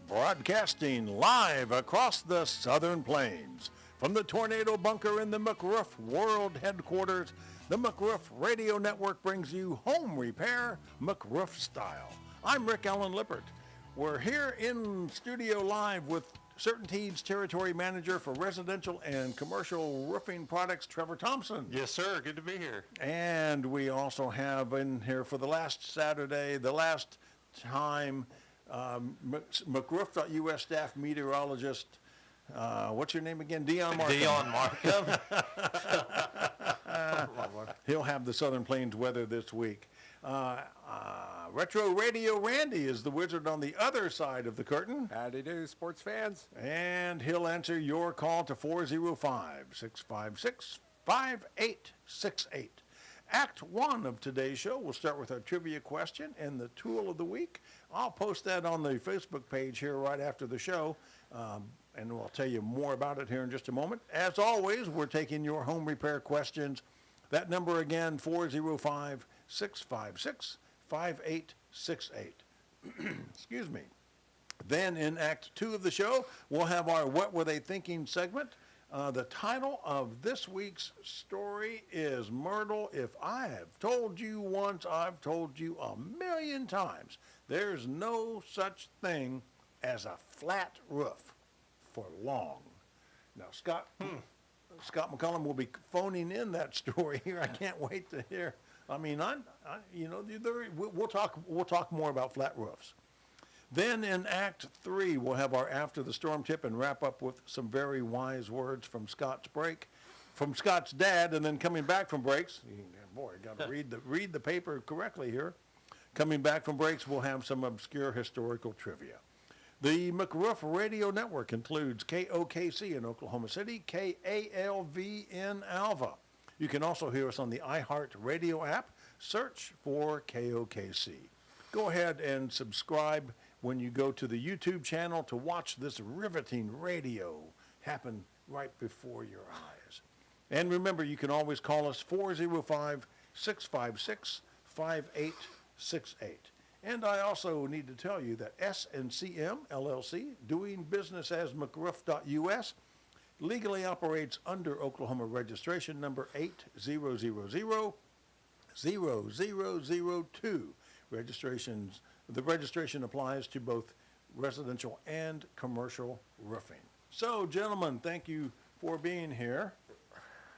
Broadcasting live across the Southern Plains. From the Tornado Bunker in the McRoof World Headquarters, the McRoof Radio Network brings you home repair McRoof style. I'm Rick Allen Lippert. We're here in studio live with CertainTeed's Territory Manager for Residential and Commercial Roofing Products, Trevor Thompson. Yes, sir. Good to be here. And we also have in here for the last Saturday, the last time, McRoof.us staff meteorologist, what's your name again? Dion Markham. Dion Markham. He'll have the Southern Plains weather this week. Retro Radio Randy is the wizard on the other side of the curtain. Howdy do, sports fans. And he'll answer your call to 405-656-5868. Act 1 of today's show, we'll start with our trivia question and the tool of the week. I'll post that on the Facebook page here right after the show, and I'll tell you more about it here in just a moment. As always, we're taking your home repair questions. That number again, 405-656-5868. Excuse me. Then in Act 2 of the show, we'll have our What Were They Thinking segment. The title of this week's story is Myrtle. If I have told you once, I've told you a million times. There's no such thing as a flat roof for long. Now, Scott McCullum will be phoning in that story here. I can't wait to hear. I mean, we'll talk more about flat roofs. Then in Act 3, we'll have our After the Storm tip and wrap up with some very wise words from Scott's dad, and then coming back from breaks. Boy, I got to read the paper correctly here. Coming back from breaks, we'll have some obscure historical trivia. The McRoof Radio Network includes KOKC in Oklahoma City, KALV in Alva. You can also hear us on the iHeart Radio app. Search for KOKC. Go ahead and subscribe when you go to the YouTube channel to watch this riveting radio happen right before your eyes. And remember, you can always call us 405-656-5868. And I also need to tell you that S&CM LLC, doing business as McRoof.us, legally operates under Oklahoma registration number 80000002. The registration applies to both residential and commercial roofing. So, gentlemen, thank you for being here.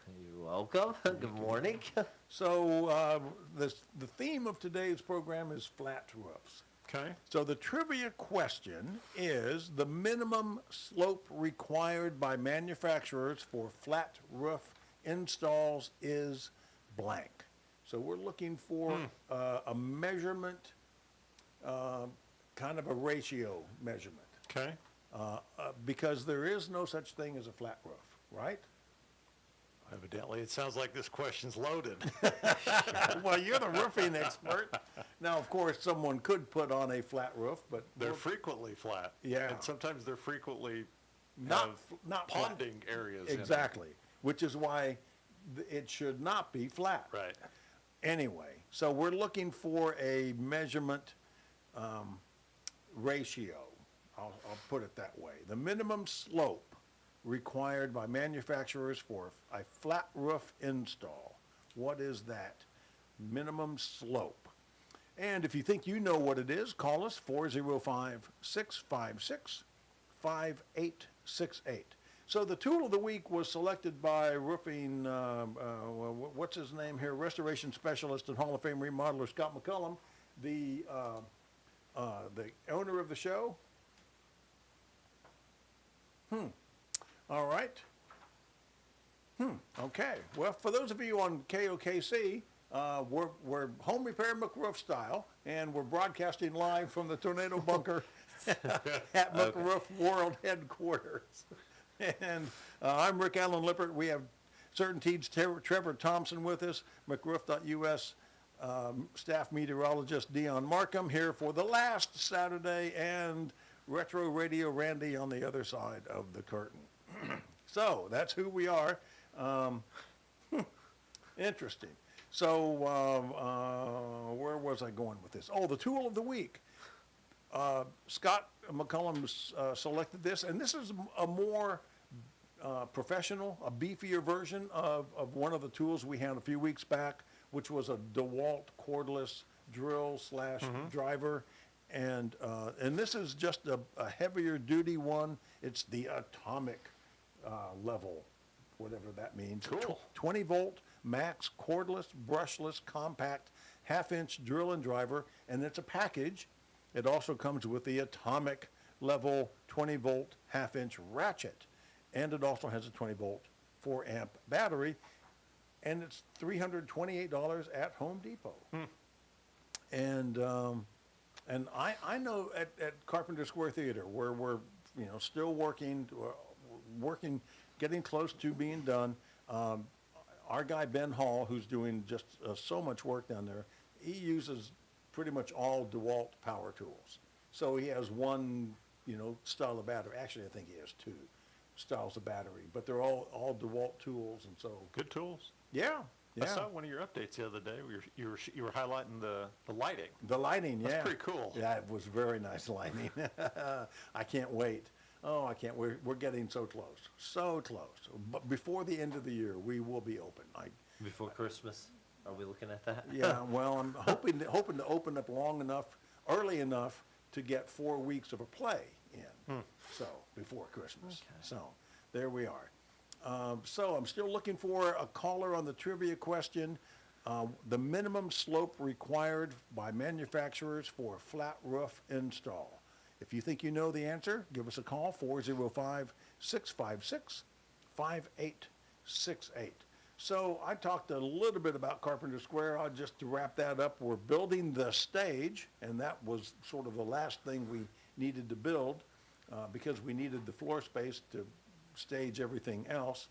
You're welcome. Good morning. So, the theme of today's program is flat roofs. Okay. So the trivia question is the minimum slope required by manufacturers for flat roof installs is blank. So we're looking for a measurement, kind of a ratio measurement. Okay. Because there is no such thing as a flat roof, right? Evidently, it sounds like this question's loaded. Well, you're the roofing expert. Now, of course, someone could put on a flat roof, but They're frequently flat. Yeah. And sometimes they're frequently not ponding areas. Exactly, which is why it should not be flat. Right. Anyway, so we're looking for a measurement ratio. I'll put it that way. The minimum slope required by manufacturers for a flat roof install. What is that minimum slope? And if you think you know what it is, call us 405-656-5868. So the tool of the week was selected by roofing, what's his name here, restoration specialist and Hall of Fame remodeler Scott McCullum, the owner of the show. All right. Okay. Well, for those of you on KOKC, we're home repair McRoof style, and we're broadcasting live from the Tornado Bunker at McRoof World Headquarters. And I'm Rick Allen Lippert. We have CertainTeed's Trevor Thompson with us, McRoof.us staff meteorologist Dion Markham here for the last Saturday, and Retro Radio Randy on the other side of the curtain. So that's who we are. Interesting. So where was I going with this? Oh, the tool of the week. Scott McCullum selected this, and this is a more professional, a beefier version of one of the tools we had a few weeks back, which was a DeWalt cordless drill slash driver. And this is just a heavier duty one. It's the atomic level, whatever that means. Cool. 20 volt max cordless, brushless, compact, half-inch drill and driver, and it's a package. It also comes with the atomic level 20 volt half-inch ratchet, and it also has a 20 volt 4 amp battery, and it's $328 at Home Depot. And I know at Carpenter Square Theater, where we're still working, getting close to being done. Our guy Ben Hall, who's doing just so much work down there, he uses pretty much all DeWalt power tools. So he has one style of battery. Actually, I think he has two styles of battery, but they're all DeWalt tools, and so Good tools. yeah. I saw one of your updates the other day. You were highlighting the lighting. The lighting, That's yeah. pretty cool. Yeah, it was very nice lighting. I can't wait. Oh, I can't wait. We're getting so close. So close. But before the end of the year, we will be open. Before Christmas, are we looking at that? Yeah, well, I'm hoping to open up early enough to get 4 weeks of a play in. So, before Christmas. Okay. So, there we are. So I'm still looking for a caller on the trivia question. The minimum slope required by manufacturers for a flat roof install. If you think you know the answer, give us a call, 405-656-5868. So I talked a little bit about Carpenter Square. Just to wrap that up, we're building the stage, and that was sort of the last thing we needed to build because we needed the floor space to stage everything else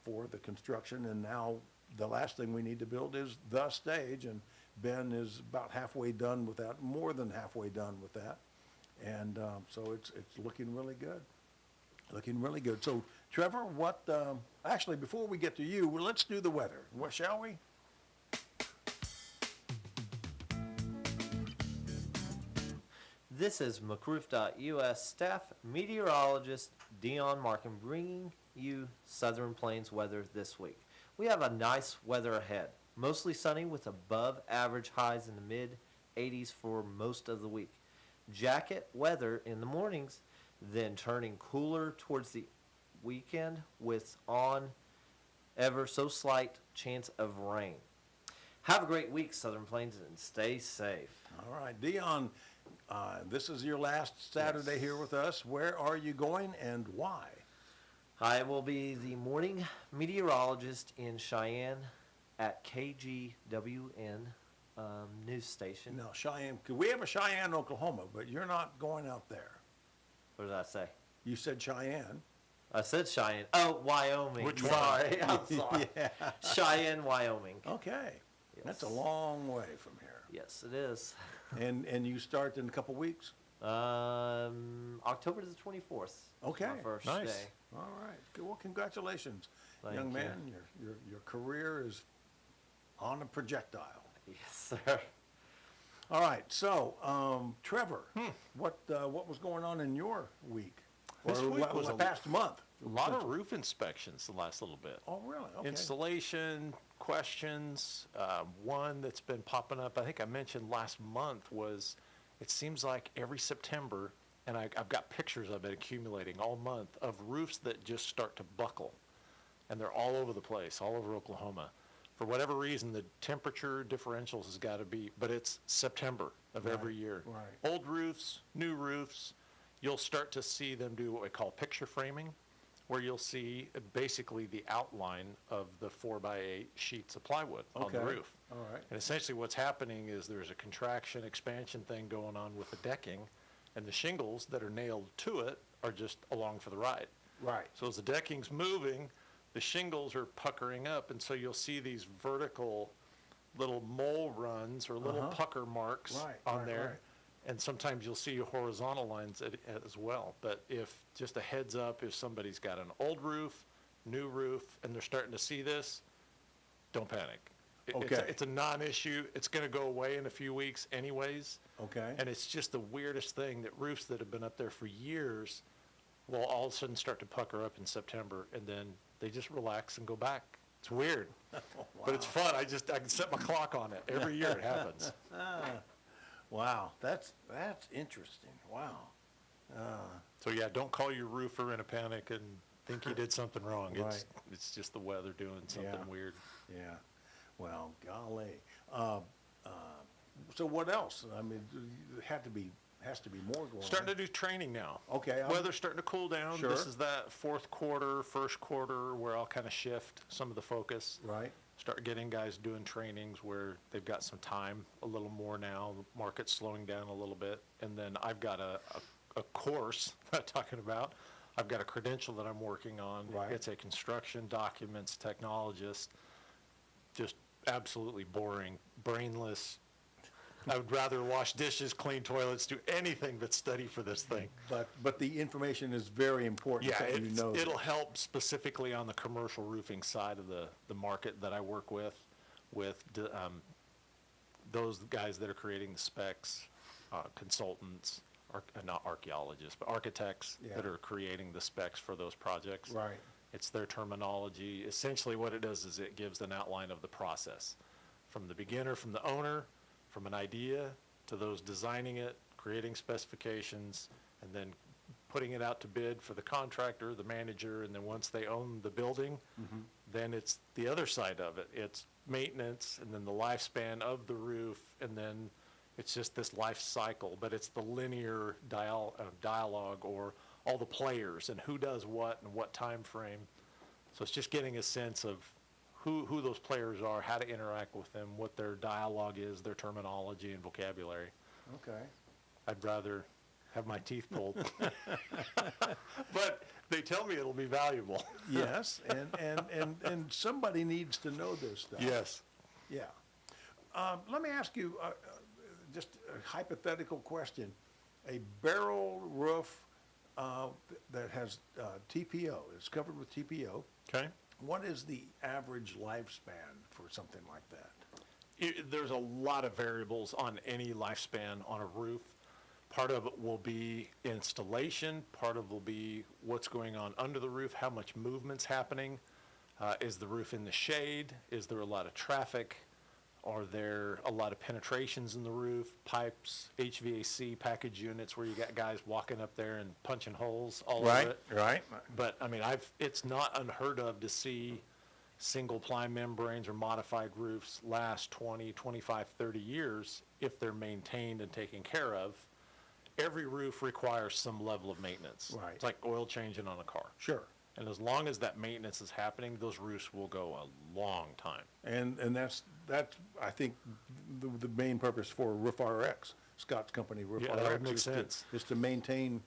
for the construction, and now the last thing we need to build is the stage, and Ben is about halfway done with that, more than halfway done with that, and so it's looking really good. Looking really good. So Trevor, actually before we get to you, let's do the weather. What, shall we? This is McRoof.us staff meteorologist Dion Markin bringing you Southern Plains weather this week. We have a nice weather ahead. Mostly sunny with above average highs in the mid 80s for most of the week. Jacket weather in the mornings, then turning cooler towards the weekend with on ever so slight chance of rain. Have a great week, Southern Plains, and stay safe. All right, Dion, this is your last Saturday Yes. here with us. Where are you going and why? I will be the morning meteorologist in Cheyenne at KGWN news station. No, Cheyenne, 'cause we have a Cheyenne, Oklahoma, but you're not going out there. What did I say? You said Cheyenne. I said Cheyenne. Oh, Wyoming. Which one? Sorry. I'm sorry. Yeah. Cheyenne, Wyoming. Okay. That's a Yes. long way from here. Yes, it is. And you start in a couple weeks? October the 24th. Okay. My first Nice. day. All right. Good. Well, congratulations, Thank young you. man. Your career is on a projectile. Yes, sir. All right. So, Trevor, what was going on in your week? This Or week was the a past month? A lot of roof inspections the last little bit. Oh, really? Okay. Installation questions. One that's been popping up, I think I mentioned last month, was it seems like every September, and I've got pictures of it accumulating all month, of roofs that just start to buckle. And they're all over the place, all over Oklahoma. For whatever reason, the temperature differentials has got to be, but it's September of every year. right. Old roofs, new roofs, you'll start to see them do what we call picture framing, where you'll see basically the outline of the 4x8 sheets of plywood on the Okay. roof. All right. And essentially what's happening is there's a contraction, expansion thing going on with the decking, and the shingles that are nailed to it are just along for the ride. Right. So as the decking's moving, the shingles are puckering up, and so you'll see these vertical little mole runs or little pucker marks Right, on right, there. right. And sometimes you'll see horizontal lines as well. But if, just a heads up, if somebody's got an old roof, new roof, and they're starting to see this, don't panic. Okay. It's a non-issue. It's going to go away in a few weeks anyways. Okay. And it's just the weirdest thing that roofs that have been up there for years will all of a sudden start to pucker up in September, and then they just relax and go back. It's weird, but it's fun. I can set my clock on it. Every year it happens. Wow, that's interesting. Wow. So yeah, don't call your roofer in a panic and think he did something wrong. Right. It's just the weather doing something Yeah. weird. Yeah. Well, golly. So what else? I mean, has to be more going on. Starting to do training now. Okay. Weather's starting to cool down. Sure. This is that fourth quarter, first quarter where I'll kind of shift some of the focus. Right. Start getting guys doing trainings where they've got some time a little more now. The market's slowing down a little bit. And then I've got a course that I'm talking about. I've got a credential that I'm working on. Right. It's a construction documents technologist. Just absolutely boring, brainless. I would rather wash dishes, clean toilets, do anything but study for this thing. But the information is very important. Yeah, that you know it'll this. help specifically on the commercial roofing side of the market that I work with those guys that are creating the specs, consultants, not archaeologists, but architects Yeah. that are creating the specs for those projects. Right. It's their terminology. Essentially what it does is it gives an outline of the process from the beginner, from the owner, from an idea to those designing it, creating specifications, and then putting it out to bid for the contractor, the manager, and then once they own the building, then it's the other side of it. It's maintenance, and then the lifespan of the roof, and then it's just this life cycle, but it's the linear dialogue or all the players and who does what and what time frame. So it's just getting a sense of who those players are, how to interact with them, what their dialogue is, their terminology and vocabulary. Okay. I'd rather have my teeth pulled. But they tell me it'll be valuable. Yes, and somebody needs to know this stuff. Yes. Yeah. Let me ask you just a hypothetical question. A barrel roof that has TPO, it's covered with TPO. Okay. What is the average lifespan for something like that? There's a lot of variables on any lifespan on a roof. Part of it will be installation. Part of it will be what's going on under the roof, how much movement's happening. Is the roof in the shade? Is there a lot of traffic? Are there a lot of penetrations in the roof, pipes, HVAC package units where you got guys walking up there and punching holes all over it? Right. But I mean, it's not unheard of to see single ply membranes or modified roofs last 20, 25, 30 years if they're maintained and taken care of. Every roof requires some level of maintenance. Right. It's like oil changing on a car. Sure. And as long as that maintenance is happening, those roofs will go a long time. And that's I think the main purpose for Roof RX, Scott's company, Roof Yeah, RX, that would make is sense. is to maintain,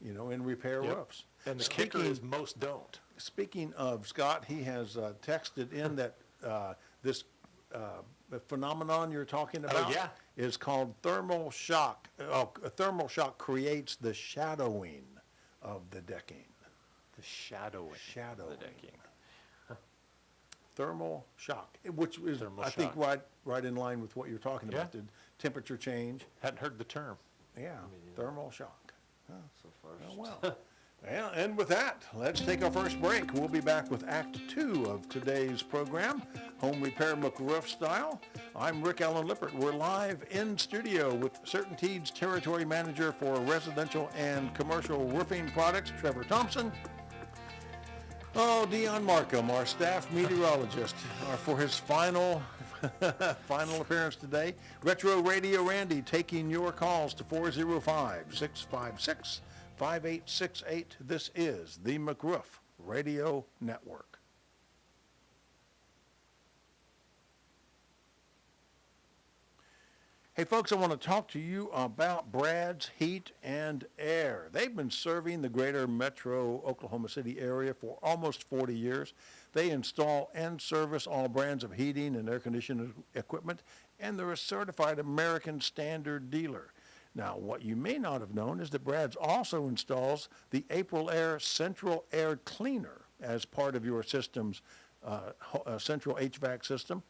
and repair Yep. roofs. And the kicker is most don't. Speaking of Scott, he has texted in that this phenomenon you're talking about yeah. is called thermal shock. A thermal shock creates the shadowing of the decking. The shadowing Shadowing. of the decking. Thermal shock, which is, Thermal I think, shock. right in line with what you're talking about, Yeah. the temperature change. Hadn't heard the term. Yeah, thermal shock. So first. Oh, well. Well, and with that, let's take our first break. We'll be back with Act 2 of today's program, Home Repair McRoof Style. I'm Rick Allen Lippert. We're live in studio with CertainTeed's Territory Manager for Residential and Commercial Roofing Products, Trevor Thompson. Oh, Dion Markham, our staff meteorologist, for his final appearance today. Retro Radio Randy taking your calls to 405-656-5868. This is the McRoof Radio Network. Hey folks, I want to talk to you about Brad's Heat and Air. They've been serving the greater metro Oklahoma City area for almost 40 years. They install and service all brands of heating and air conditioning equipment, and they're a certified American Standard dealer. Now, what you may not have known is that Brad's also installs the April Air Central Air Cleaner as part of your system's central HVAC system.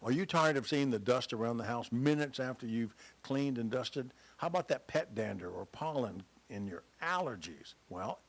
Are you tired of seeing the dust around the house minutes after you've cleaned and dusted? How about that pet dander or pollen in your allergies? Well,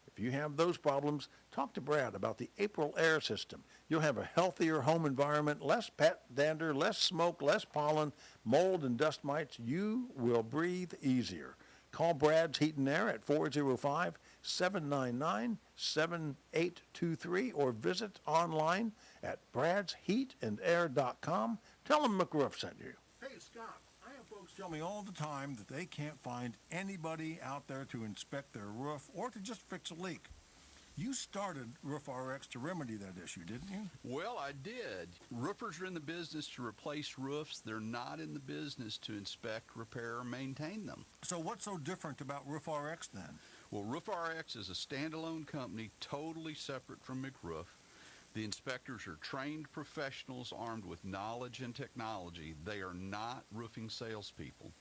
if you have those problems, talk to Brad about the April Air System. You'll have a healthier home environment, less pet dander, less smoke, less pollen, mold, and dust mites. You will breathe easier. Call Brad's Heat and Air at 405-799-7823 or visit online at bradsheatandair.com. Tell them McRoof sent you. Hey, Scott, I have folks tell me all the time that they can't find anybody out there to inspect their roof or to just fix a leak. You started Roof RX to remedy that issue, didn't you? Well, I did. Roofers are in the business to replace roofs. They're not in the business to inspect, repair, or maintain them. So what's so different about Roof RX then? Well, Roof RX is a standalone company totally separate from McRoof. The inspectors are trained professionals armed with knowledge and technology. They are not roofing salespeople.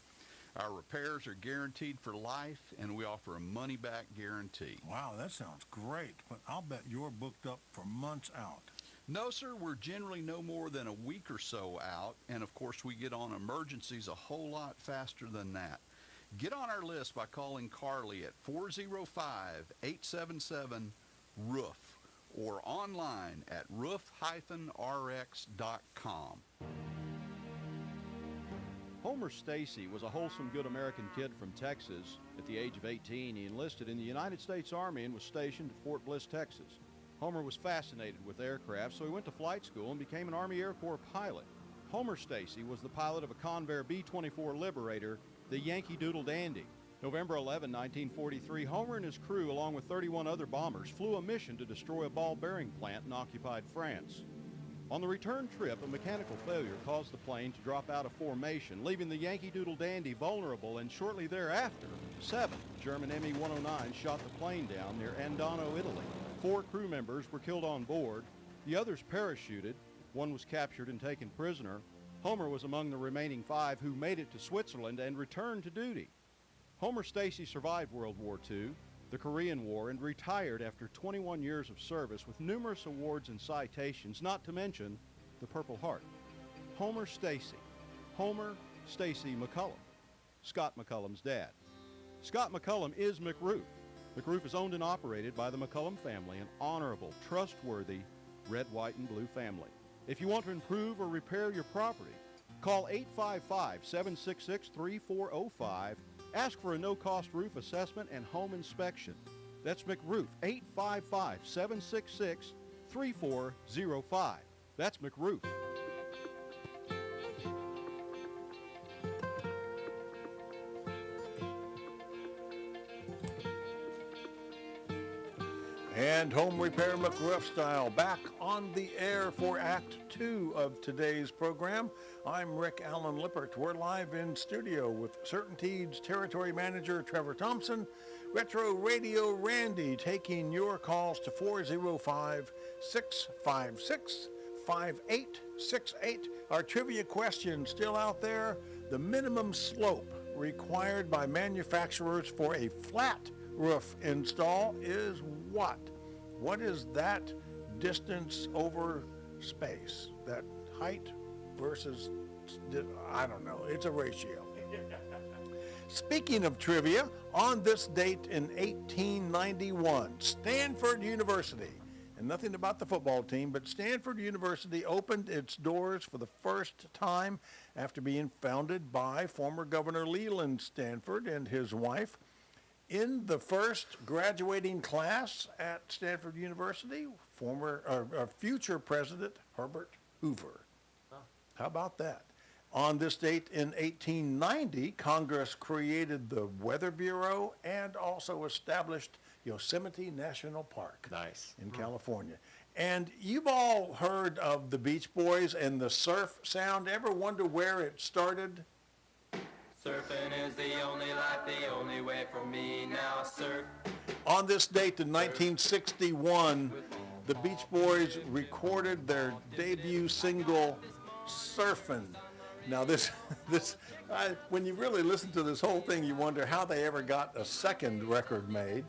Our repairs are guaranteed for life, and we offer a money-back guarantee. Wow, that sounds great, but I'll bet you're booked up for months out. No, sir, we're generally no more than a week or so out, and of course we get on emergencies a whole lot faster than that. Get on our list by calling Carly at 405-877-ROOF or online at roof-rx.com. Homer Stacy was a wholesome, good American kid from Texas. At the age of 18, he enlisted in the United States Army and was stationed at Fort Bliss, Texas. Homer was fascinated with aircraft, so he went to flight school and became an Army Air Corps pilot. Homer Stacy was the pilot of a Convair B-24 Liberator, the Yankee Doodle Dandy. November 11, 1943, Homer and his crew, along with 31 other bombers, flew a mission to destroy a ball bearing plant in occupied France. On the return trip, a mechanical failure caused the plane to drop out of formation, leaving the Yankee Doodle Dandy vulnerable, and shortly thereafter, 7 German Me-109 shot the plane down near Andano, Italy. 4 crew members were killed on board. The others parachuted. 1 was captured and taken prisoner. Homer was among the remaining 5 who made it to Switzerland and returned to duty. Homer Stacy survived World War II, the Korean War, and retired after 21 years of service with numerous awards and citations, not to mention the Purple Heart. Homer Stacy. Homer Stacy McCullum. Scott McCullum's dad. Scott McCullum is McRoof. McRoof is owned and operated by the McCullum family, an honorable, trustworthy red, white, and blue family. If you want to improve or repair your property, call 855-766-3405. Ask for a no-cost roof assessment and home inspection. That's McRoof, 855-766-3405. That's McRoof. And Home Repair McRoof style back on the air for Act 2 of today's program. I'm Rick Allen Lippert. We're live in studio with Certainteed's Territory Manager Trevor Thompson, Retro Radio Randy, taking your calls to 405-656-5868. Our trivia question still out there. The minimum slope required by manufacturers for a flat roof install is what? What is that distance over space? That height versus, I don't know, it's a ratio. Speaking of trivia, on this date in 1891, Stanford University, and nothing about the football team, but Stanford University opened its doors for the first time after being founded by former Governor Leland Stanford and his wife. In the first graduating class at Stanford University, future President Herbert Hoover. How about that? On this date in 1890, Congress created the Weather Bureau and also established Yosemite National Park. Nice. In California. And you've all heard of the Beach Boys and the surf sound. Ever wonder where it started? Surfing is the only life, the only way for me now. Surf. On this date in 1961, the Beach Boys recorded their debut single, Surfin'. Now when you really listen to this whole thing, you wonder how they ever got a second record made.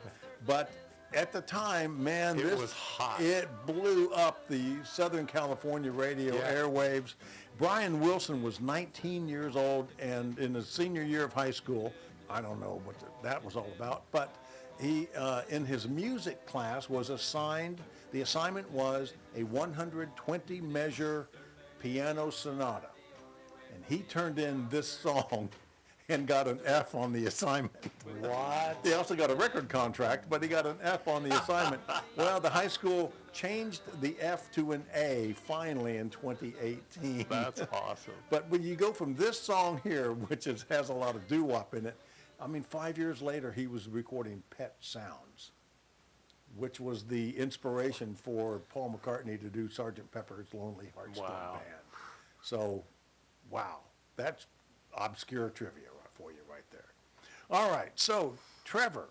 But at the time, man, It was hot. It blew up the Southern California radio airwaves. Brian Wilson was 19 years old, and in his senior year of high school, I don't know what that was all about, but he, in his music class, was assigned, the assignment was a 120 measure piano sonata. And he turned in this song and got an F on the assignment. What? He also got a record contract, but he got an F on the assignment. Well, the high school changed the F to an A finally in 2018. That's awesome. But when you go from this song here, which has a lot of doo-wop in it, I mean, 5 years later, he was recording Pet Sounds, which was the inspiration for Paul McCartney to do Sgt. Pepper's Lonely Hearts Club Wow. Band. So, wow, that's obscure trivia for you right there. All right, so Trevor,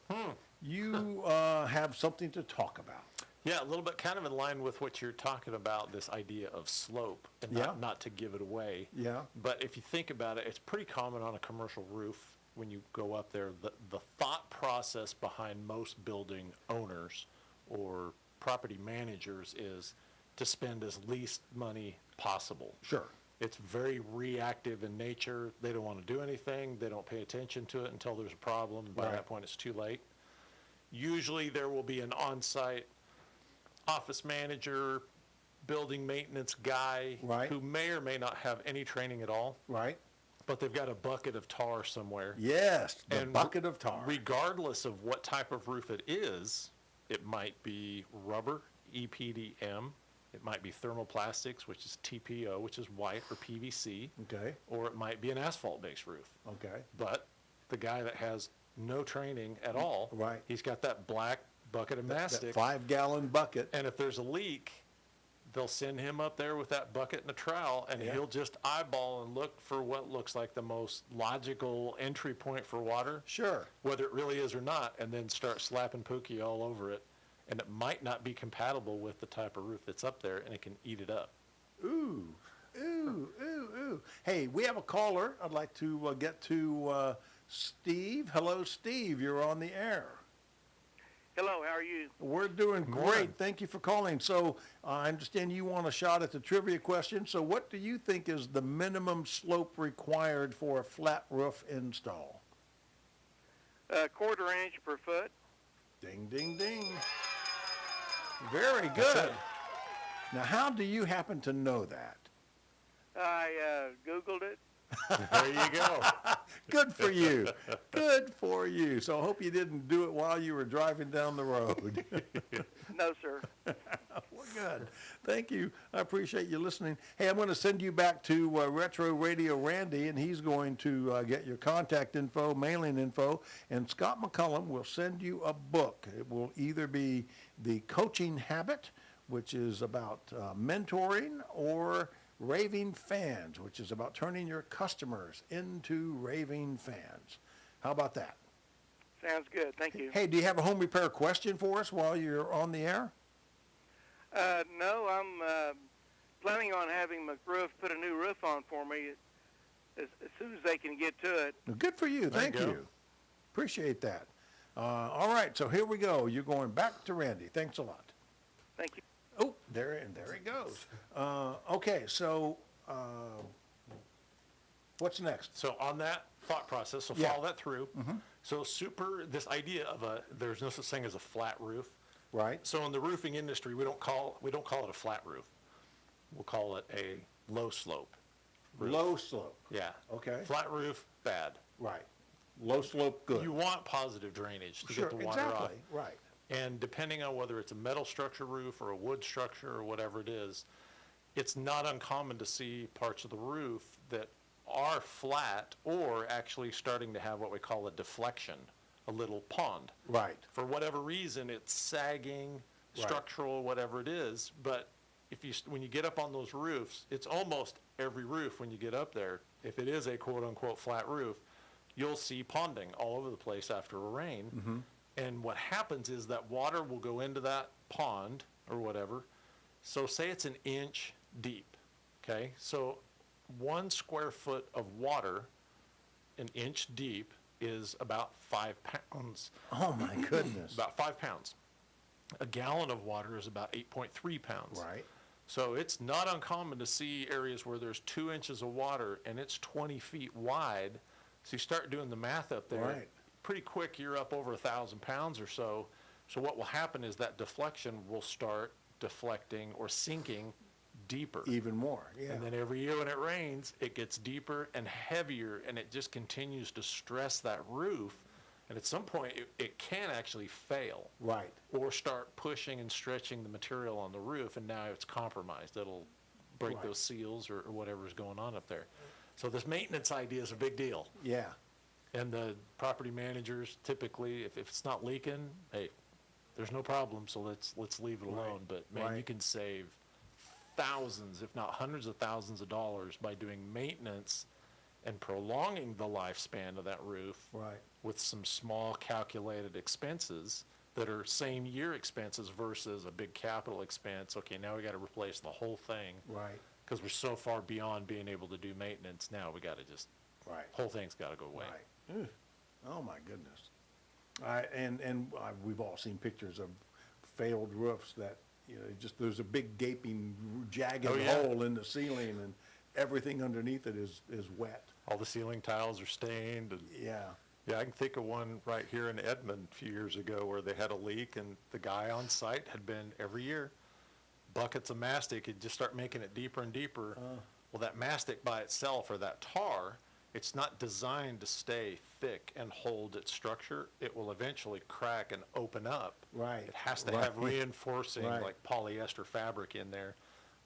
you have something to talk about. Yeah, a little bit kind of in line with what you're talking about, this idea of slope, and Yeah. not to give it away. Yeah. But if you think about it, it's pretty common on a commercial roof when you go up there. The thought process behind most building owners or property managers is to spend as least money possible. Sure. It's very reactive in nature. They don't want to do anything. They don't pay attention to it until there's a problem. By Right. that point, it's too late. Usually there will be an on-site office manager, building maintenance guy Right. who may or may not have any training at all, Right? but they've got a bucket of tar somewhere. Yes, the And bucket of tar. Regardless of what type of roof it is, it might be rubber, EPDM, it might be thermoplastics, which is TPO, which is white, or PVC, Okay, or it might be an asphalt-based roof. okay. But the guy that has no training at all, Right. he's got that black bucket of That mastic, 5-gallon bucket. and if there's a leak, they'll send him up there with that bucket and a trowel, and Yeah. he'll just eyeball and look for what looks like the most logical entry point for water, Sure. whether it really is or not, and then start slapping Pookie all over it. And it might not be compatible with the type of roof that's up there, and it can eat it up. Ooh, ooh, ooh, ooh. Hey, we have a caller. I'd like to get to Steve. Hello, Steve. You're on the air. Hello, how are you? We're doing great. Morning. Thank you for calling. So I understand you want a shot at the trivia question. So what do you think is the minimum slope required for a flat roof install? 1/4 inch per foot. Ding, ding, ding. Very That's good. it. Now, how do you happen to know that? I Googled it. There you go. Good for you. Good for you. So I hope you didn't do it while you were driving down the road. No, sir. Well, good. Thank you. I appreciate you listening. Hey, I'm going to send you back to Retro Radio Randy, and he's going to get your contact info, mailing info, and Scott McCullum will send you a book. It will either be The Coaching Habit, which is about mentoring, or Raving Fans, which is about turning your customers into raving fans. How about that? Sounds good. Thank you. Hey, do you have a home repair question for us while you're on the air? No, I'm planning on having McRoof put a new roof on for me as soon as they can get to it. Well, good for you. There you Thank go. you. Appreciate that. All right, so here we go. You're going back to Randy. Thanks a lot. Thank you. Oh, there he goes. Okay, so what's next? So on that thought process, so Yeah. follow that through. So this idea of there's no such thing as a flat roof. Right? So in the roofing industry, we don't call it a flat roof. We'll call it a low slope roof. Low slope. Yeah. Okay. Flat roof, bad. Right. Low slope, good. You want positive drainage to Sure, get the water off. exactly. Right. And depending on whether it's a metal structure roof or a wood structure or whatever it is, it's not uncommon to see parts of the roof that are flat or actually starting to have what we call a deflection, a little pond. Right. For whatever reason, it's sagging, Right. structural, whatever it is. But when you get up on those roofs, it's almost every roof when you get up there, if it is a quote-unquote flat roof, you'll see ponding all over the place after a rain. And what happens is that water will go into that pond or whatever. So say it's an inch deep, okay? So 1 square foot of water, an inch deep, is about 5 pounds. Oh, my goodness. About 5 pounds. A gallon of water is about 8.3 pounds. Right. So it's not uncommon to see areas where there's 2 inches of water and it's 20 feet wide. So you start doing the math up there. Right. Pretty quick, you're up over 1,000 pounds or so. So what will happen is that deflection will start deflecting or sinking deeper. Even more, yeah. And then every year when it rains, it gets deeper and heavier, and it just continues to stress that roof. And at some point, it can actually fail. Right. Or start pushing and stretching the material on the roof, and now it's compromised. It'll break Right. those seals or whatever's going on up there. So this maintenance idea is a big deal. Yeah. And the property managers typically, if it's not leaking, hey, there's no problem, so let's leave it alone. Right. But man, you Right. can save thousands, if not hundreds of thousands of dollars by doing maintenance and prolonging the lifespan of that roof Right. with some small calculated expenses that are same year expenses versus a big capital expense. Okay, now we got to replace the whole thing Right. because we're so far beyond being able to do maintenance. Now we got to just, Right. whole thing's got to go away. Right. Ugh. Oh my goodness. We've all seen pictures of failed roofs that, just there's a big gaping jagged Oh, yeah. hole in the ceiling and everything underneath it is wet. All the ceiling tiles are stained. And Yeah. yeah, I can think of one right here in Edmond a few years ago where they had a leak, and the guy on site had been every year buckets of mastic. He'd just start making it deeper and deeper. Well, that mastic by itself, or that tar, it's not designed to stay thick and hold its structure. It will eventually crack and open up. Right. It has to Right. have reinforcing Right. like polyester fabric in there.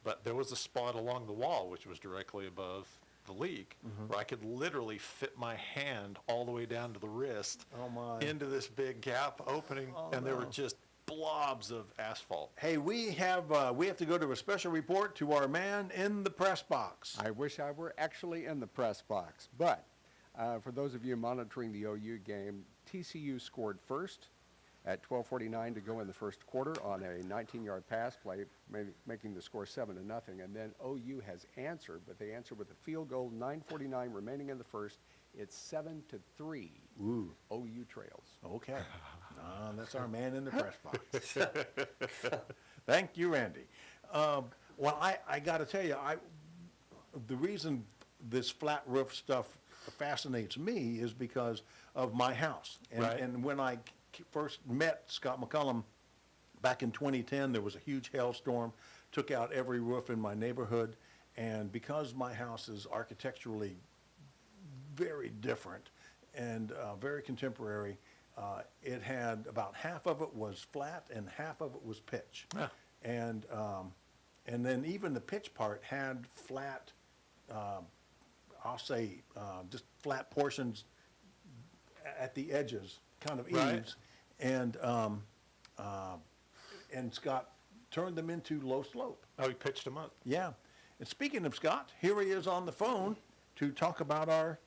But there was a spot along the wall, which was directly above the leak, Mm-hmm. where I could literally fit my hand all the way down to the wrist Oh, my. into this big gap opening, Oh, and there were no. just blobs of asphalt. Hey, we have to go to a special report to our man in the press box. I wish I were actually in the press box. But for those of you monitoring the OU game, TCU scored first at 12:49 to go in the first quarter on a 19-yard pass play, making the score 7-0. And then OU has answered, but they answered with a field goal, 9:49 remaining in the first. It's 7-3. Ooh. OU trails. Okay. That's our man in the press box. Thank you, Randy. Well, I got to tell you, the reason this flat roof stuff fascinates me is because of my house. Right. And when I first met Scott McCullum back in 2010, there was a huge hailstorm, took out every roof in my neighborhood. And because my house is architecturally very different and very contemporary, it had about half of it was flat and half of it was pitch. Yeah. And then even the pitch part had flat, I'll say, just flat portions at the edges, kind of Right. eaves. And Scott turned them into low slope. Oh, he pitched them up. Yeah. And speaking of Scott, here he is on the phone to talk about our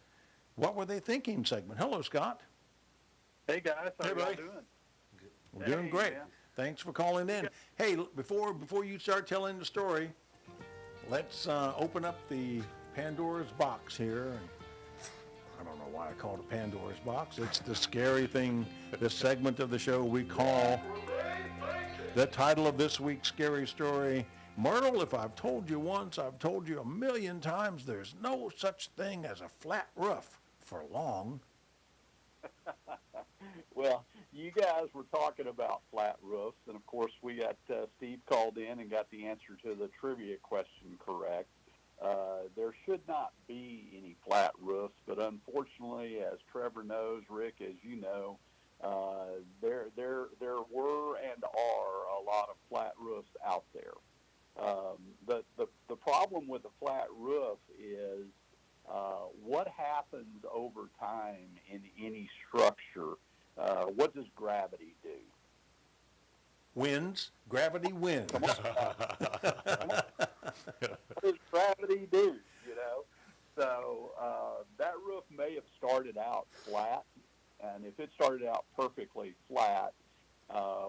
What Were They Thinking segment. Hello, Scott. Hey guys, how Hey, y'all buddy. doing? We're doing Hey, great. man. Thanks for calling in. Hey, before you start telling the story, let's open up the Pandora's box here. I don't know why I call it a Pandora's box. It's the scary thing, this segment of the show we call the title of this week's scary story. Myrtle, if I've told you once, I've told you a million times, there's no such thing as a flat roof for long. Well, you guys were talking about flat roofs, and of course we got Steve called in and got the answer to the trivia question correct. There should not be any flat roofs, but unfortunately, as Trevor knows, Rick, as you know, there were and are a lot of flat roofs out there. The problem with a flat roof is what happens over time in any structure. What does gravity do? Winds, gravity wins. What does gravity do, you know? So that roof may have started out flat, and if it started out perfectly flat,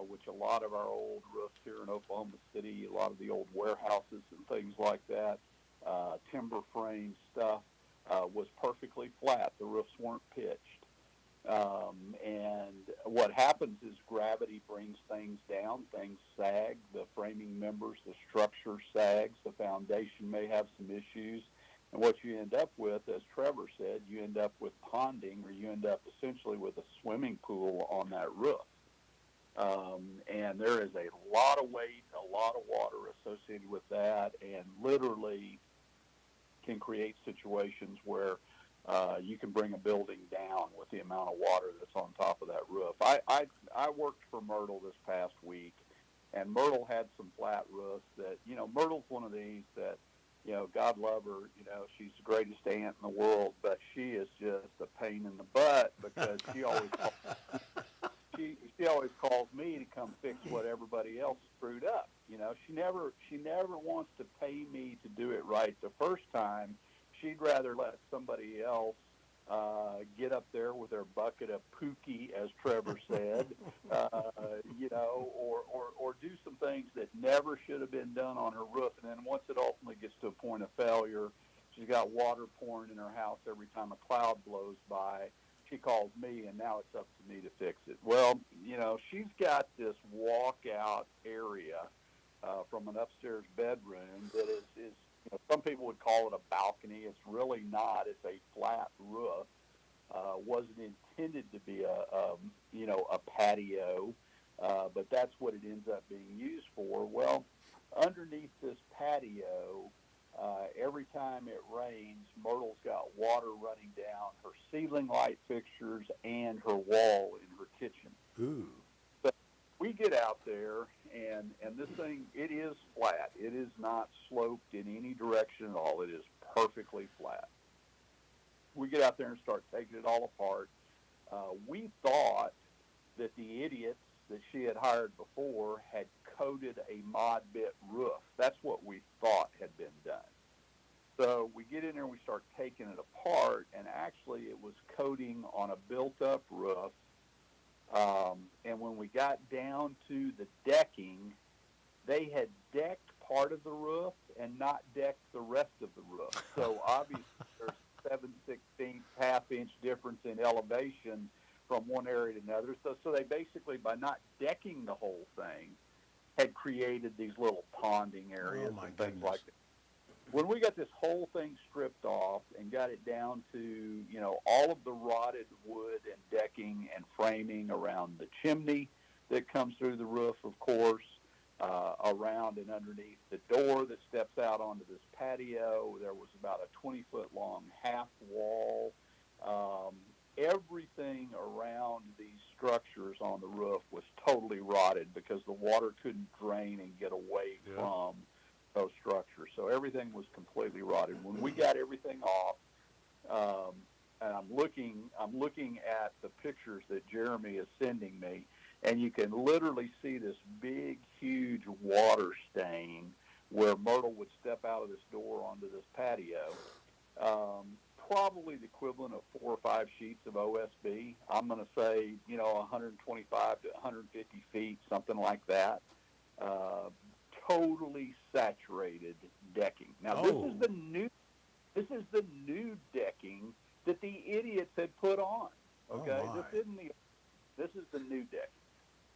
which a lot of our old roofs here in Oklahoma City, a lot of the old warehouses and things like that, timber frame stuff, was perfectly flat. The roofs weren't pitched. And what happens is gravity brings things down, things sag, the framing members, the structure sags, the foundation may have some issues. And what you end up with, as Trevor said, you end up with ponding, or you end up essentially with a swimming pool on that roof. And there is a lot of weight, a lot of water associated with that, and literally can create situations where you can bring a building down with the amount of water that's on top of that roof. I worked for Myrtle this past week, and Myrtle had some flat roofs that, Myrtle's one of these that, God love her, she's the greatest aunt in the world, but she is just a pain in the butt because she always calls me to come fix what everybody else screwed up. She never wants to pay me to do it right the first time. She'd rather let somebody else get up there with their bucket of pookie, as Trevor said, or do some things that never should have been done on her roof. And then once it ultimately gets to a point of failure, she's got water pouring in her house every time a cloud blows by. She calls me, and now it's up to me to fix it. Well, she's got this walkout area from an upstairs bedroom that is some people would call it a balcony. It's really not. It's a flat roof. Wasn't intended to be a patio, but that's what it ends up being used for. Well, underneath this patio, every time it rains, Myrtle's got water running down her ceiling light fixtures and her wall in her kitchen. Ooh. So we get out there, and this thing, it is flat. It is not sloped in any direction at all. It is perfectly flat. We get out there and start taking it all apart. We thought that the idiots that she had hired before had coated a mod bit roof. That's what we thought had been done. So we get in there and we start taking it apart, and actually it was coating on a built-up roof. And when we got down to the decking, they had decked part of the roof and not decked the rest of the roof. So obviously there's 7/16 half-inch difference in elevation from one area to another. So they basically, by not decking the whole thing, had created these little ponding areas and things like that. When we got this whole thing stripped off and got it down to, all of the rotted wood and decking and framing around the chimney that comes through the roof, of course, around and underneath the door that steps out onto this patio, there was about a 20-foot long half wall. Everything around these structures on the roof was totally rotted because the water couldn't drain and get away from those structures. So everything was completely rotted. When we got everything off, and I'm looking at the pictures that Jeremy is sending me, and you can literally see this big, huge water stain where Myrtle would step out of this door onto this patio. Probably the equivalent of 4 or 5 sheets of OSB. I'm going to say, 125 to 150 feet, something like that. Totally saturated decking. Now, this is the new decking that the idiots had put on. Okay, this is the new decking.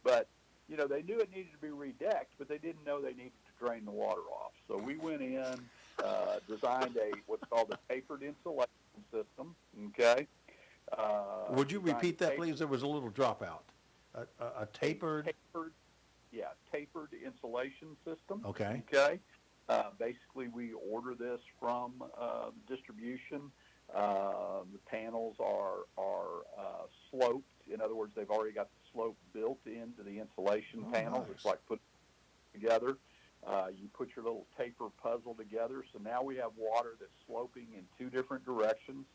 But they knew it needed to be redecked, but they didn't know they needed to drain the water off. So we went in, designed what's called a tapered insulation system. Okay. Would you repeat that, please? There was a little dropout. A tapered. Tapered insulation system. Okay. Okay. Basically, we order this from distribution. The panels are sloped. In other words, they've already got the slope built into the insulation panels. Nice. It's like put together. You put your little taper puzzle together. So now we have water that's sloping in 2 different directions.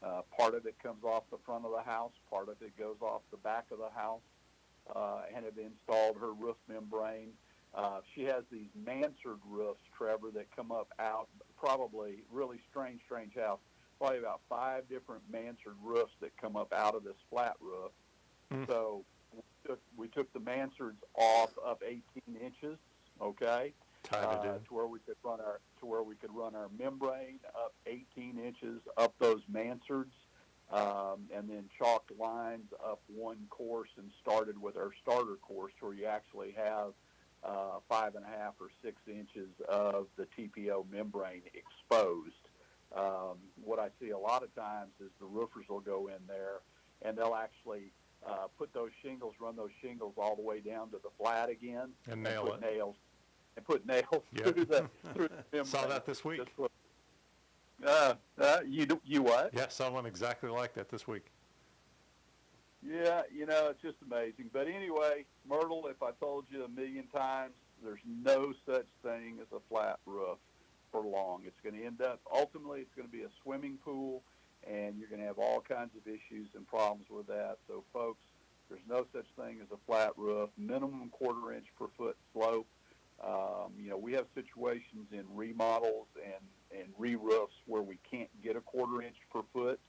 Part of it comes off the front of the house. Part of it goes off the back of the house. And have installed her roof membrane. She has these mansard roofs, Trevor, that come up out, probably really strange house, probably about 5 different mansard roofs that come up out of this flat roof. So we took the mansards off up 18 inches, okay, to where we could run our membrane up 18 inches up those mansards. and then chalked lines up one course and started with our starter course where you actually have 5.5 or 6 inches of the TPO membrane exposed. What I see a lot of times is the roofers will go in there and they'll actually put those shingles, run those shingles all the way down to the flat again, And nail it. Put nails Yep. through the membrane. Saw that this week. You what? Yeah, saw one exactly like that this week. Yeah, it's just amazing. But anyway, Myrtle, if I told you a million times, there's no such thing as a flat roof for long. It's going to end up, ultimately, it's going to be a swimming pool, and you're going to have all kinds of issues and problems with that. So, folks, there's no such thing as a flat roof, minimum 1/4 inch per foot slope. We have situations in remodels and re-roofs where we can't get a 1/4 inch per foot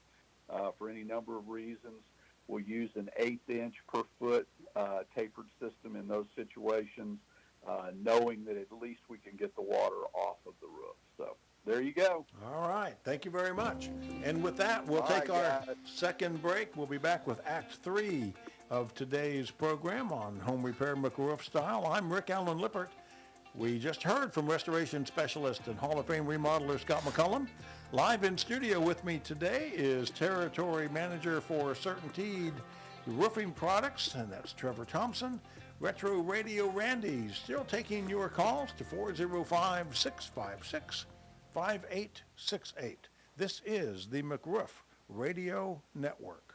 for any number of reasons. We'll use an 1/8 inch per foot tapered system in those situations, knowing that at least we can get the water off of the roof. So there you go. All right. Thank you very much. And with that, we'll All take right, our guys. second break. We'll be back with Act 3 of today's program on Home Repair McRoof Style. I'm Rick Allen Lippert. We just heard from restoration specialist and Hall of Fame remodeler Scott McCullum. Live in studio with me today is Territory Manager for Certainteed Roofing Products, and that's Trevor Thompson. Retro Radio Randy still taking your calls to 405-656-5868. This is the McRoof Radio Network.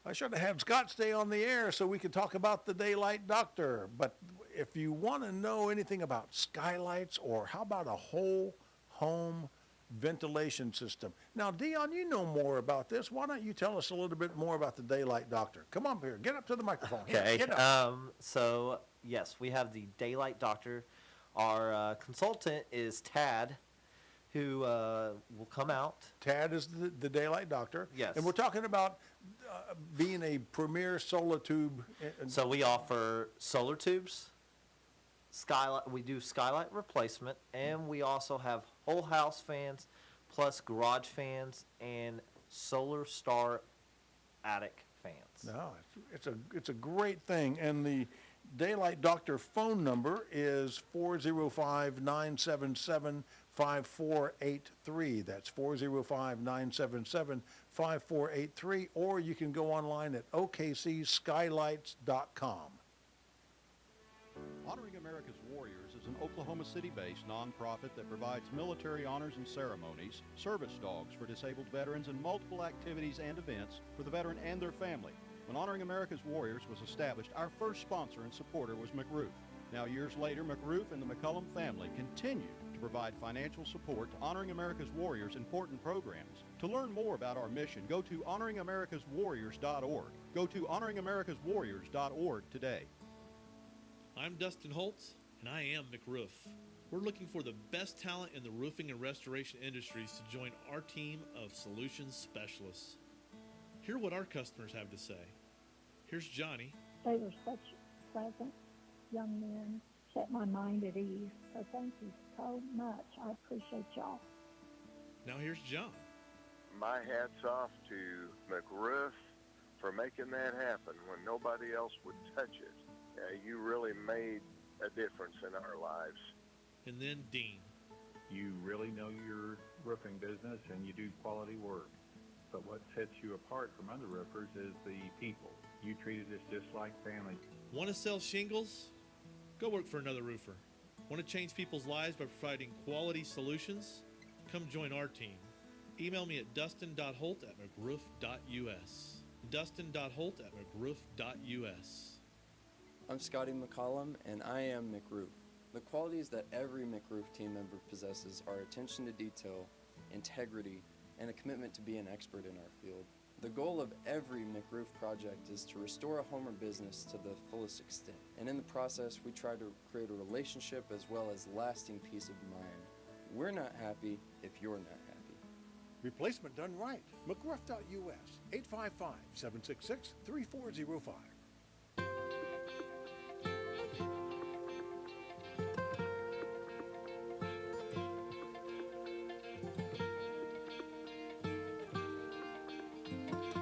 I should have had Scott stay on the air so we could talk about the Daylight Doctor. But if you want to know anything about skylights or how about a whole home ventilation system. Now, Dion, you know more about this. Why don't you tell us a little bit more about the Daylight Doctor? Come on here. Get up to the microphone. Okay. Get up. So, yes, we have the Daylight Doctor. Our consultant is Tad, who will come out. Tad is the Daylight Doctor. Yes. And we're talking about being a premier solar tube. So we offer solar tubes, skylight. We do skylight replacement, and we also have whole house fans, plus garage fans and Solar Star attic fans. No, it's a great thing. And the Daylight Doctor phone number is 405-977-5483. That's 405-977-5483. Or you can go online at okcskylights.com. Honoring America's Warriors is an Oklahoma City-based nonprofit that provides military honors and ceremonies, service dogs for disabled veterans, and multiple activities and events for the veteran and their family. When Honoring America's Warriors was established, our first sponsor and supporter was McRoof. Now, years later, McRoof and the McCullum family continue to provide financial support to Honoring America's Warriors' important programs. To learn more about our mission, go to honoringamericaswarriors.org. Go to honoringamericaswarriors.org today. I'm Dustin Holtz, and I am McRoof. We're looking for the best talent in the roofing and restoration industries to join our team of solutions specialists. Hear what our customers have to say. Here's Johnny. They were such pleasant young men, set my mind at ease. So thank you so much. I appreciate y'all. Now here's John. My hat's off to McRoof for making that happen when nobody else would touch it. You really made a difference in our lives. And then Dean. You really know your roofing business and you do quality work. But what sets you apart from other roofers is the people. You treated us just like family. Want to sell shingles? Go work for another roofer. Want to change people's lives by providing quality solutions? Come join our team. Email me at dustin.holt@mcroof.us. dustin.holt@mcroof.us. I'm Scotty McCollum, and I am McRoof. The qualities that every McRoof team member possesses are attention to detail, integrity, and a commitment to be an expert in our field. The goal of every McRoof project is to restore a home or business to the fullest extent, and in the process we try to create a relationship as well as lasting peace of mind. We're not happy if you're not happy. Replacement done right. McRoof.us, 855-766-3405.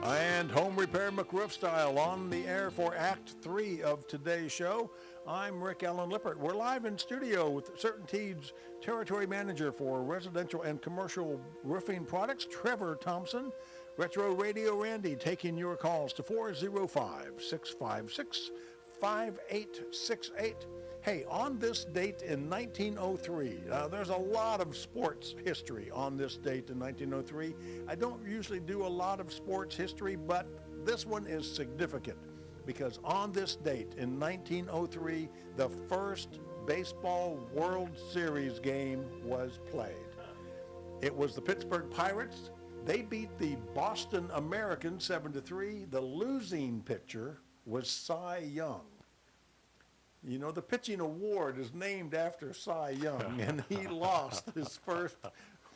And Home Repair McRoof Style on the air for Act 3 of today's show. I'm Rick Allen Lippert. We're live in studio with CertainTeed's Territory Manager for Residential and Commercial Roofing Products, Trevor Thompson. Retro Radio Randy taking your calls to 405-656-5868. Hey, on this date in 1903, there's a lot of sports history on this date in 1903. I don't usually do a lot of sports history, but this one is significant because on this date in 1903, the first baseball World Series game was played. It was the Pittsburgh Pirates. They beat the Boston Americans 7-3. The losing pitcher was Cy Young. You know, the pitching award is named after Cy Young, and he lost his first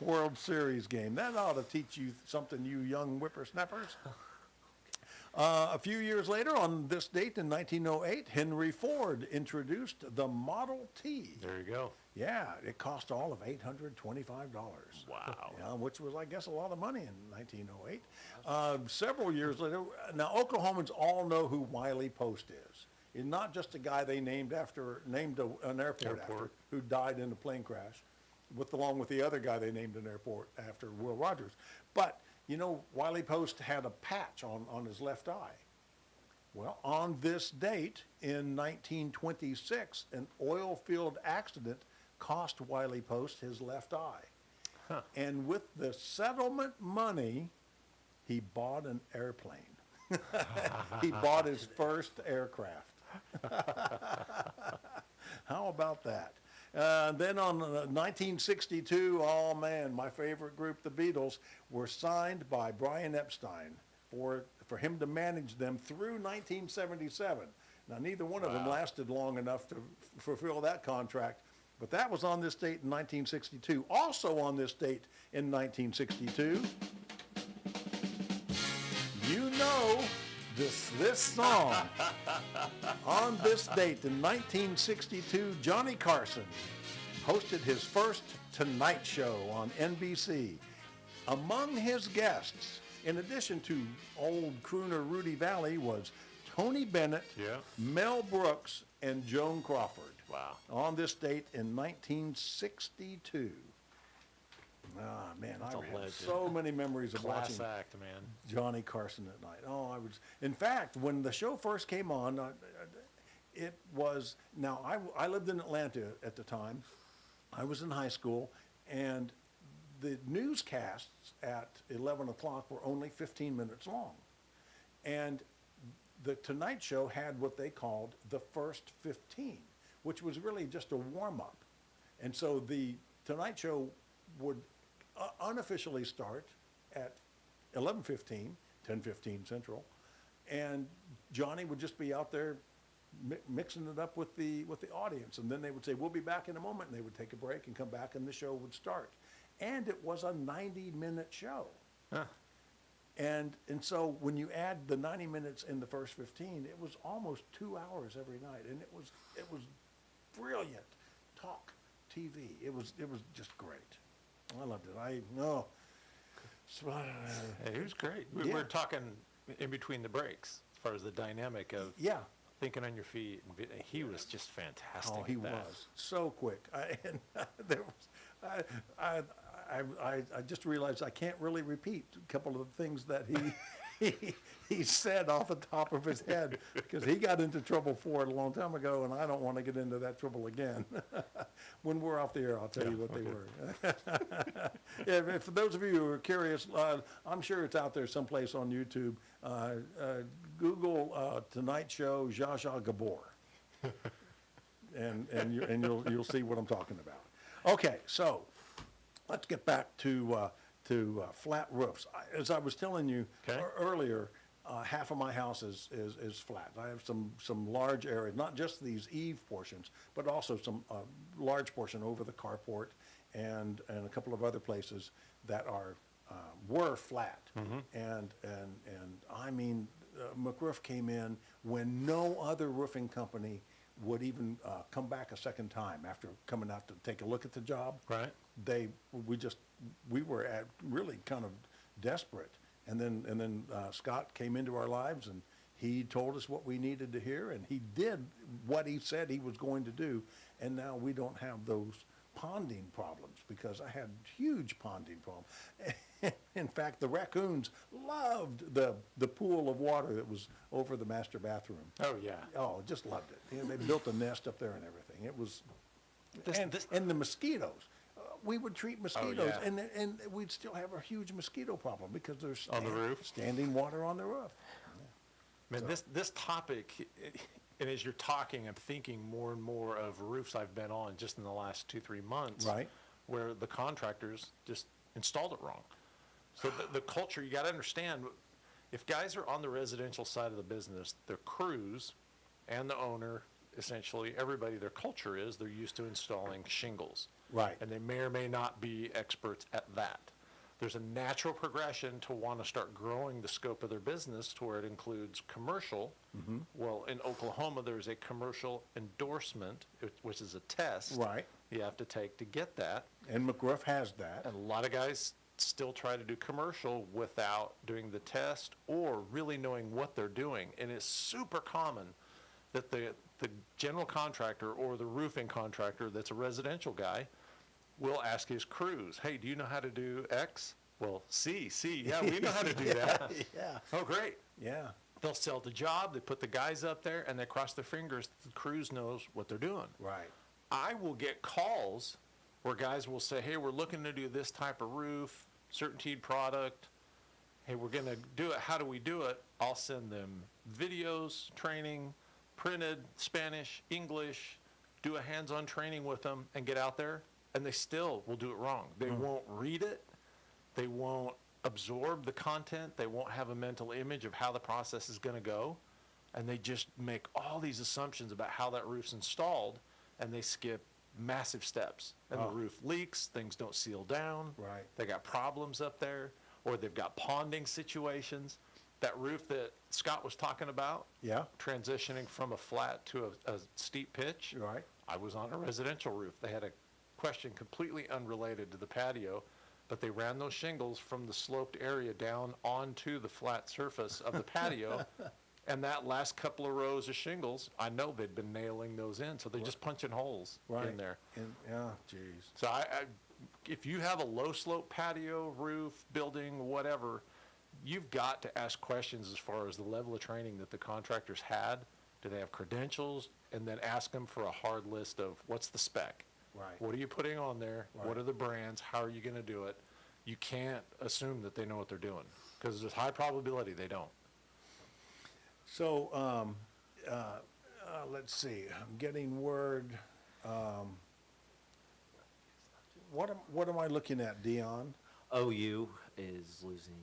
World Series game. That ought to teach you something, you young whippersnappers. A few years later, on this date in 1908, Henry Ford introduced the Model T. There you go. Yeah, it cost all of $825. Wow. Yeah, which was, I guess, a lot of money in 1908. Several years later, now Oklahomans all know who Wiley Post is. He's not just a guy they named an airport after, who died in a plane crash, along with the other guy they named an airport after, Will Rogers. But, you know, Wiley Post had a patch on his left eye. Well, on this date in 1926, an oil field accident cost Wiley Post his left eye. Huh. And with the settlement money, he bought an airplane. He bought his first aircraft. How about that? Then on 1962, oh man, my favorite group, the Beatles, were signed by Brian Epstein for him to manage them through 1977. Now, neither one of them lasted long enough to fulfill that contract, but that was on this date in 1962. Also on this date in 1962, you know this song. On this date in 1962, Johnny Carson hosted his first Tonight Show on NBC. Among his guests, in addition to old crooner Rudy Valley, was Tony Bennett, Mel Brooks, and Joan Crawford. Wow. On this date in 1962. Ah, man, I have so many memories of watching act, man. Johnny Carson at night. Oh, in fact, when the show first came on, it was, I lived in Atlanta at the time. I was in high school, and the newscasts at 11 o'clock were only 15 minutes long. And the Tonight Show had what they called the first 15, which was really just a warm-up. And so the Tonight Show would unofficially start at 11:15, 10:15 Central, and Johnny would just be out there mixing it up with the audience, and then they would say, "We'll be back in a moment," and they would take a break and come back, and the show would start. And it was a 90-minute show. Huh. And so when you add the 90 minutes in the first 15, it was almost 2 hours every night, and it was brilliant talk TV. It was just great. I loved it. Hey, he was great. We were talking in between the breaks as far as the dynamic of thinking on your feet. And he was just fantastic. Oh, he was so quick. I just realized I can't really repeat a couple of the things that he said off the top of his head because he got into trouble for it a long time ago, and I don't want to get into that trouble again. When we're off the air, I'll tell you what they were. For those of you who are curious, I'm sure it's out there someplace on YouTube. Google Tonight Show Zsa Zsa Gabor, and you'll see what I'm talking about. Okay, so let's get back to flat roofs. As I was telling you earlier, half of my house is flat. I have some large areas, not just these eave portions, but also some large portion over the carport and a couple of other places that were flat. Mm-hmm. And I mean, McRoof came in when no other roofing company would even come back a second time after coming out to take a look at the job. Right. We were really kind of desperate, And then Scott came into our lives, and he told us what we needed to hear, and he did what he said he was going to do. And now we don't have those ponding problems, because I had huge ponding problems. In fact, the raccoons loved the pool of water that was over the master bathroom. Oh, yeah. Oh, just loved it. You know, they built a nest up there and everything. It was, and the mosquitoes. We would treat mosquitoes, yeah. and we'd still have a huge mosquito problem because there's On the roof? standing water on the roof. Man, this topic, and as you're talking, I'm thinking more and more of roofs I've been on just in the last 2-3 months. Right. Where the contractors just installed it wrong. So the culture, you got to understand, if guys are on the residential side of the business, their crews and the owner, essentially everybody, their culture is they're used to installing shingles. Right. And they may or may not be experts at that. There's a natural progression to want to start growing the scope of their business to where it includes commercial. Mm-hmm. Well, in Oklahoma, there's a commercial endorsement, which is a test Right. you have to take to get that. And McRoof has that. And a lot of guys still try to do commercial without doing the test or really knowing what they're doing. And it's super common that the general contractor or the roofing contractor that's a residential guy will ask his crews, hey, do you know how to do X? Well, C, yeah, we know how to do that. Yeah. Oh, great. Yeah. They'll sell the job, they put the guys up there, and they cross their fingers, the crews knows what they're doing. Right. I will get calls where guys will say, hey, we're looking to do this type of roof, CertainTeed product. Hey, we're going to do it. How do we do it? I'll send them videos, training, printed, Spanish, English, do a hands-on training with them and get out there, and they still will do it wrong. They won't read it. They won't absorb the content. They won't have a mental image of how the process is going to go, and they just make all these assumptions about how that roof's installed, and they skip massive steps. And the roof leaks, things don't seal down. Right. They got problems up there, or they've got ponding situations. That roof that Scott was talking about, Yeah. transitioning from a flat to a steep pitch. Right. I was on a residential roof. They had a question completely unrelated to the patio, but they ran those shingles from the sloped area down onto the flat surface of the patio. And that last couple of rows of shingles, I know they'd been nailing those in, so they're just punching holes in there. And, yeah, geez. So if you have a low slope patio, roof, building, whatever, you've got to ask questions as far as the level of training that the contractors had. Do they have credentials? And then ask them for a hard list of what's the spec? Right. What are you putting on there? Right. What are the brands? How are you going to do it? You can't assume that they know what they're doing, because there's high probability they don't. So, let's see, I'm getting word, what am I looking at, Dion? OU is losing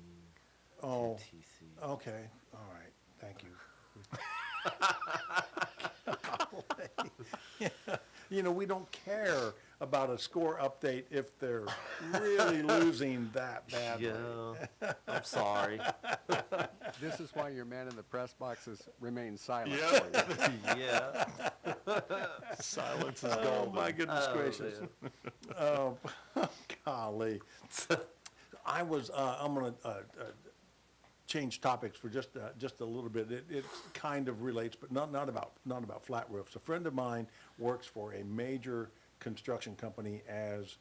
Oh, to TC. okay, all right, thank you. You know, we don't care about a score update if they're really losing that badly. Yeah, I'm sorry. This is why your man in the press boxes remains silent. Yeah. Silence is Oh, golden. my goodness Oh, gracious. man. Oh, golly. I'm going to change topics for just a little bit. It kind of relates, but not about flat roofs. A friend of mine works for a major construction company as,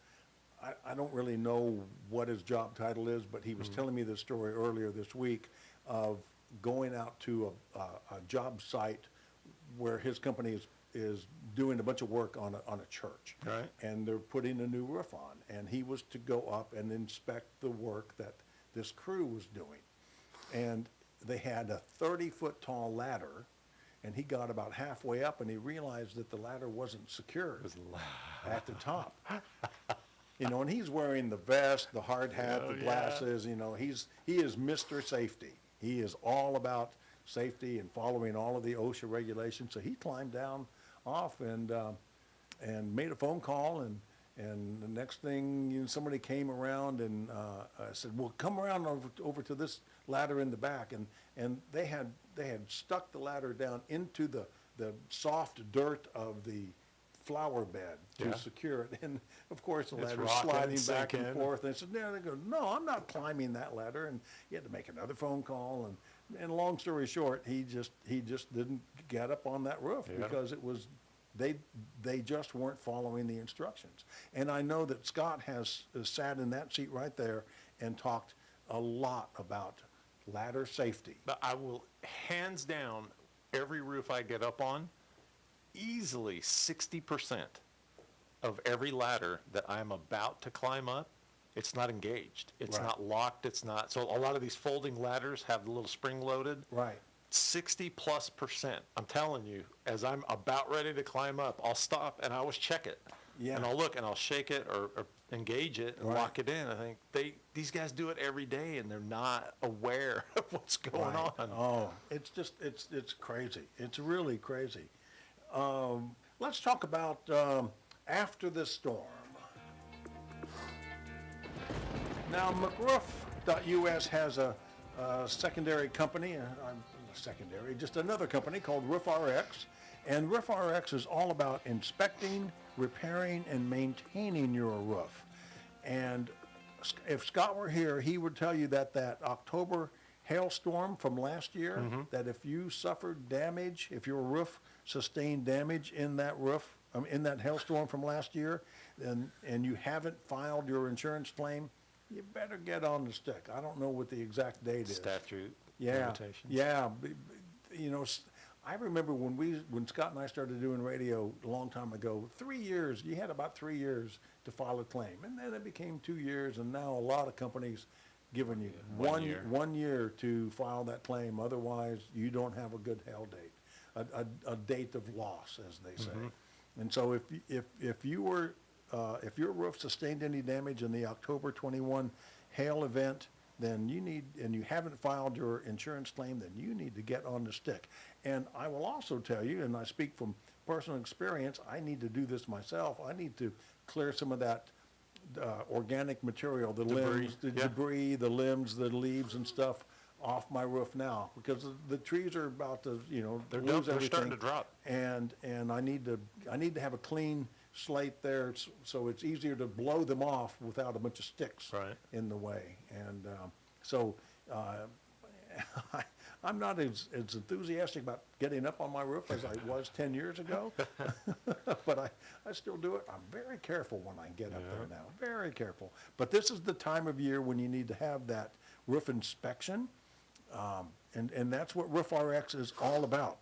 I don't really know what his job title is, but he was telling me this story earlier this week of going out to a job site where his company is doing a bunch of work on a church. Right. And they're putting a new roof on. And he was to go up and inspect the work that this crew was doing. And they had a 30-foot tall ladder, and he got about halfway up and he realized that the ladder wasn't secured at the top. You know, and he's wearing the vest, the hard hat, the glasses, you know, he is Mr. Safety. He is all about safety and following all of the OSHA regulations. So he climbed down off and made a phone call, and the next thing, you know, somebody came around and said, well, come around over to this ladder in the back. And they had stuck the ladder down into the soft dirt of the flower bed to secure it. And of course, the It's ladder's rocking sliding and back and sinking. forth. And I said, no, they go, no, I'm not climbing that ladder. And he had to make another phone call. And long story short, he just didn't get up on that roof because it was, they just weren't following the instructions. And I know that Scott has sat in that seat right there and talked a lot about ladder safety. But I will, hands down, every roof I get up on, easily 60% of every ladder that I'm about to climb up, it's not engaged. It's Right. not locked. It's not. So a lot of these folding ladders have the little spring loaded. Right. 60+%. I'm telling you, as I'm about ready to climb up, I'll stop and I always check it. Yeah. And I'll look and I'll shake it or engage it and Right. lock it in. I think these guys do it every day and they're not aware of what's going Right. on. Oh, it's just, it's crazy. It's really crazy. Let's talk about after the storm. Now, McRoof.us has a secondary company, just another company called RoofRx. And RoofRx is all about inspecting, repairing, and maintaining your roof. And if Scott were here, he would tell you that October hailstorm from last year, that if you suffered damage, if your roof sustained damage in that roof, in that hailstorm from last year, and you haven't filed your insurance claim, you better get on the stick. I don't know what the exact date is. Statute Yeah, limitations. yeah. You know, I remember when Scott and I started doing radio a long time ago, 3 years, you had about 3 years to file a claim. And then it became 2 years, and now a lot of companies giving you one year to file that claim. Otherwise, you don't have a good hail date, a date of loss, as they say. And so if your roof sustained any damage in the October 21 hail event, then you haven't filed your insurance claim, then you need to get on the stick. And I will also tell you, and I speak from personal experience, I need to do this myself. I need to clear some of that organic material, the limbs, the debris, the limbs, the leaves and stuff off my roof now, because the trees are about to, lose everything. They're starting to drop. And I need to have a clean slate there, so it's easier to blow them off without a bunch of sticks in the way. And I'm not as enthusiastic about getting up on my roof as I was 10 years ago, but I still do it. I'm very careful when I get up there now, very careful. But this is the time of year when you need to have that roof inspection, and that's what RoofRx is all about.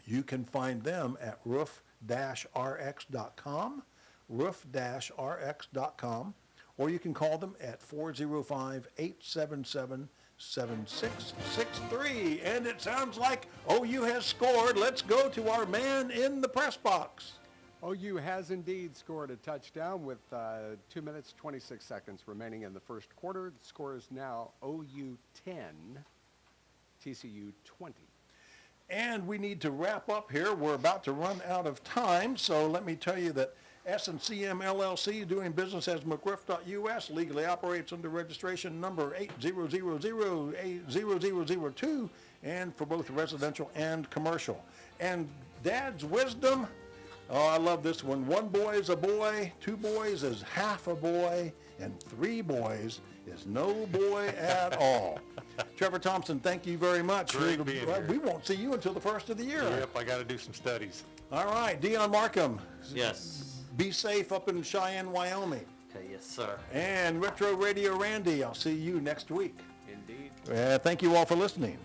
You can find them at roof-rx.com, roof-rx.com, or you can call them at 405-877-7663. And it sounds like OU has scored. Let's go to our man in the press box. OU has indeed scored a touchdown with 2 minutes, 26 seconds remaining in the first quarter. The score is now OU 10, TCU 20. And we need to wrap up here. We're about to run out of time, so let me tell you that S&CM LLC, doing business as McRoof.us, legally operates under registration number 80000002, and for both residential and commercial. And Dad's wisdom, oh, I love this one. 1 boy is a boy, 2 boys is half a boy, and 3 boys is no boy at all. Trevor Thompson, thank you very much. Great being here. We won't see you until the first of the year. Yep, I got to do some studies. All right, Dion Markham. Yes. Be safe up in Cheyenne, Wyoming. Okay, yes, sir. And Retro Radio Randy, I'll see you next week. Indeed. Thank you all for listening.